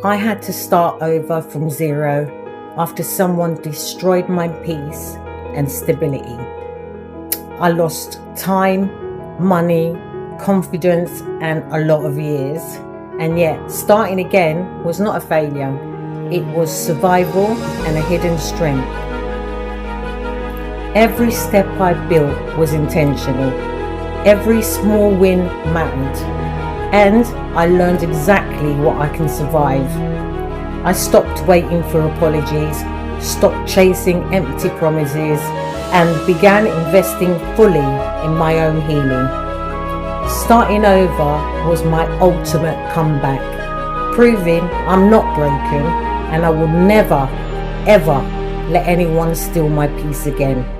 I had to start over from zero after someone destroyed my peace and stability. I lost time, money, confidence, and a lot of years. And yet, starting again was not a failure. It was survival and a hidden strength. Every step I built was intentional. Every small win mattered. And I learned exactly what I can survive. I stopped waiting for apologies, stopped chasing empty promises, and began investing fully in my own healing. Starting over was my ultimate comeback, proving I'm not broken and I will never, ever let anyone steal my peace again.